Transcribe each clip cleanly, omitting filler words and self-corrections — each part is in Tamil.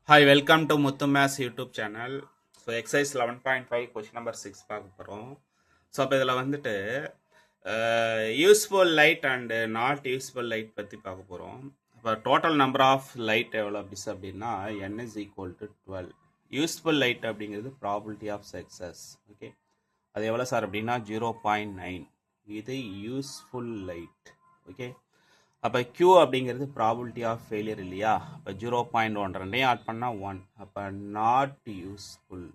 Hi, welcome to Muthu Maths YouTube channel. So, exercise 11.5 question number 6 பார்க்க போகிறோம். ஸோ அப்போ இதில் வந்துட்டு useful light and not useful light பற்றி பார்க்க போகிறோம். இப்போ டோட்டல் நம்பர் ஆஃப் லைட் எவ்வளோ அப்படின்னா n is equal to 12. Useful light அப்படிங்கிறது ப்ராபபிலிட்டி ஆஃப் சக்ஸஸ். ஓகே, அது எவ்வளோ சார் அப்படின்னா 0.9. இது யூஸ்ஃபுல் லைட். ஓகே, அப்போ Q அப்படிங்கிறது ப்ராபபிலிட்டி ஆஃப் ஃபெயிலியர் இல்லையா? அப்போ 0.1 ரெண்டையும் ஆட் பண்ணால் 1. அப்போ நாட் யூஸ்ஃபுல்.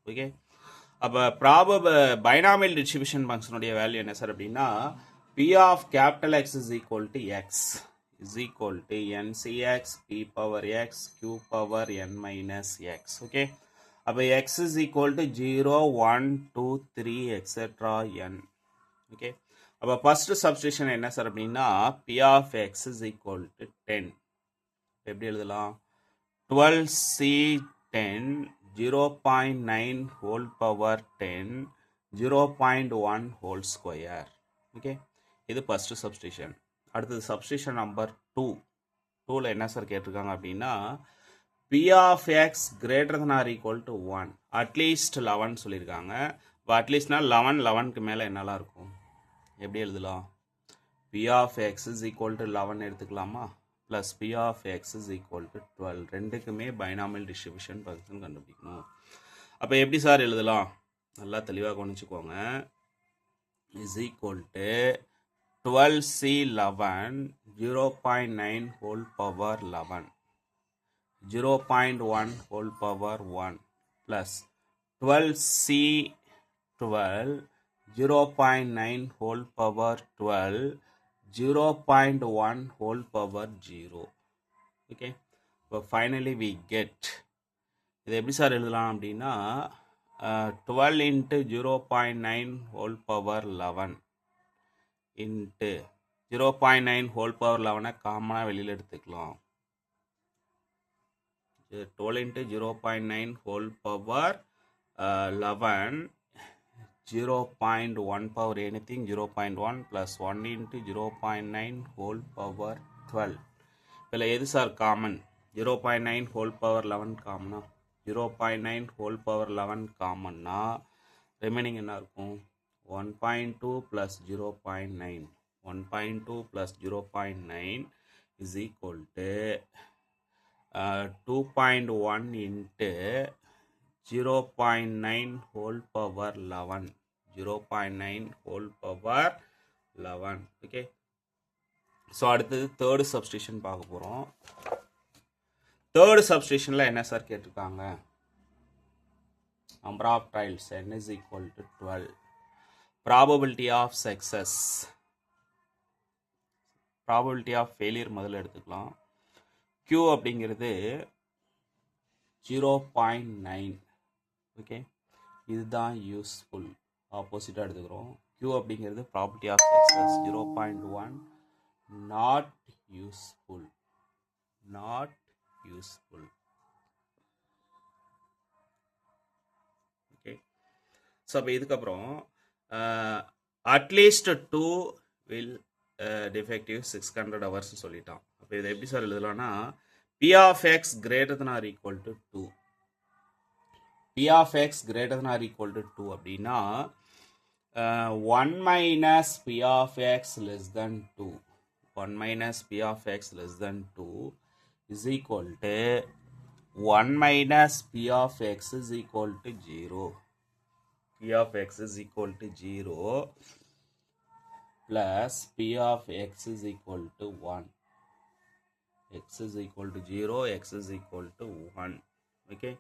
ஓகே, அப்போ பைனாமியல் டிஸ்ட்ரிபியூஷன் ஃபங்க்ஷனுடைய வேல்யூ என்ன சார் அப்படின்னா P of capital X is equal to X is equal to NCX P power X Q power N minus X. Okay, அப்போ X is equal to 0, 1, 2, 3 etc. N. Okay, அப்போ ஃபர்ஸ்ட் சப்ஸ்டியூஷன் என்ன சார் அப்படின்னா P of X is equal to 10. எப்படி எழுதலாம்? 12C10 0.9 whole power 10 0.1 whole square. Okay, இது ஃபர்ஸ்ட் சப்ஸ்டியூஷன். அடுத்தது சப்ஸ்டியூஷன் நம்பர் 2ல என்ன சார் கேட்டிருக்காங்க அப்படின்னா P of X greater than or equal to 1 at least 11 சொல்லியிருக்காங்க. இப்போ அட்லீஸ்ட்னா 11க்கு மேலே என்னெல்லாம் இருக்கும்? எப்படி எழுதலாம்? P of X is equal to 11 எடுத்துக்கலாமா? Plus P of X is equal to 12. ரெண்டுக்குமே பைனாமியல் டிஸ்ட்ரிபியூஷன் ஃபங்க்ஷன் கண்டுபிடிக்கணும். அப்போ எப்படி சார் எழுதலாம்? நல்லா தெளிவாக கவனிச்சுக்கோங்க. Is equal to 12C11 0.9 whole power 11 0.1 whole power 1 plus 12C12 0.9 whole power 12 0.1 whole power 0. Okay, இப்போ ஃபைனலி வி கெட் இது எப்படி சார் எழுதலாம் அப்படின்னா 12 into 0.9 whole power 11 into 0.9 whole power 11 காமனாக வெளியில் எடுத்துக்கலாம். 12 into 0.9 whole power 11 0.1 power anything 0.1 plus 1 into 0.9 whole power 12. இதில் எது சார் காமன்? 0.9 whole power 11 காமனா? 0.9 whole power 11 காமன்னா ரிமைனிங் என்ன இருக்கும்? 1.2 plus 0.9 1.2 plus 0.9 is equal to 2.1 into 0.9 whole power 11 0.9 whole power 11. Okay, so அடுத்தது தேர்டு சப்ஸ்டியூஷன் பார்க்க போகிறோம். தேர்டு சப்ஸ்டியூஷனில் என்ன சார் கேட்டிருக்காங்க? Number of trials n is equal to 12. Probability of success, probability of failure முதல்ல எடுத்துக்கலாம். Q அப்படிங்கிறது 0.9. ஓகே, இதுதான் யூஸ்ஃபுல். ஆப்போசிட்டாக எடுத்துக்கிறோம். Q அப்படிங்கிறது property of success 0.1. Not useful. Okay, so அப்போ இதுக்கப்புறம் அட்லீஸ்ட் 2 வில் டிஃபெக்டிவ் 600 hours சொல்லிட்டான். அப்போ இதை எப்படி sir எழுதலாம்னா P of X greater than or equal to 2. P of X greater than or equal to 2 அப்படின்னா 1 minus P of X less than 2 1 minus P of X less than 2 is equal to 1 minus P of X is equal to 0. P of X is equal to 0 plus P of X is equal to 1. X is equal to 0, X is equal to 1. Okay,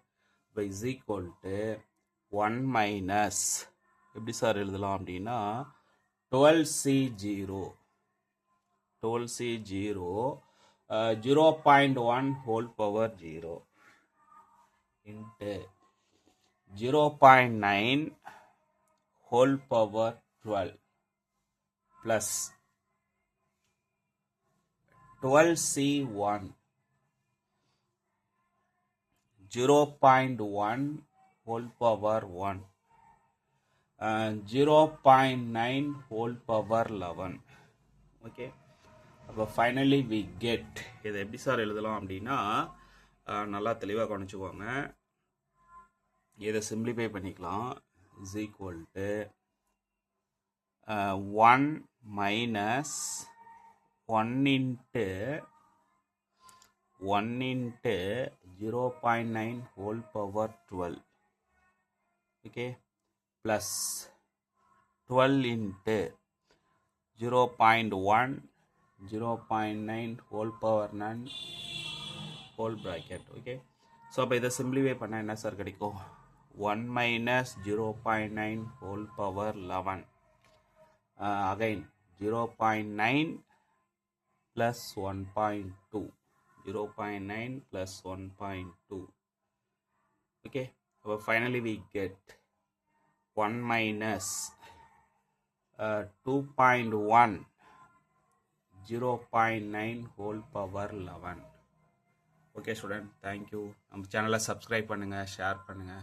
is equal to 1 minus எப்படி சார் எழுதலாம் அப்படின்னா 12C0 0.1 whole power 0 into 0.9 whole power 12 plus 12C1 0.1 whole power 1 0.9 whole power 11. Okay, அப்போ ஃபைனலி வி கெட் இதை எப்படி சார் எழுதலாம் அப்படின்னா நல்லா தெளிவாக கவனிச்சுக்கோங்க. இதை சிம்பிளிஃபை பண்ணிக்கலாம். Is equal to 1 minus 1 into 0.9 whole power 12, okay, plus 12 into 0.1 0.9 whole power 9 whole bracket, okay. So அப்போ இதை சிம்பிளிஃபை பண்ணால் என்ன சார் கிடைக்கும்? 1 minus 0.9 whole power 11, again 0.9 plus 1.2, 0.9 plus 1.2, okay. So finally we get 1 minus 2.1 0.9 whole power 11. Okay student, thank you. நம்ம சேனலை சப்ஸ்கிரைப் பண்ணுங்கள், ஷேர் பண்ணுங்கள்.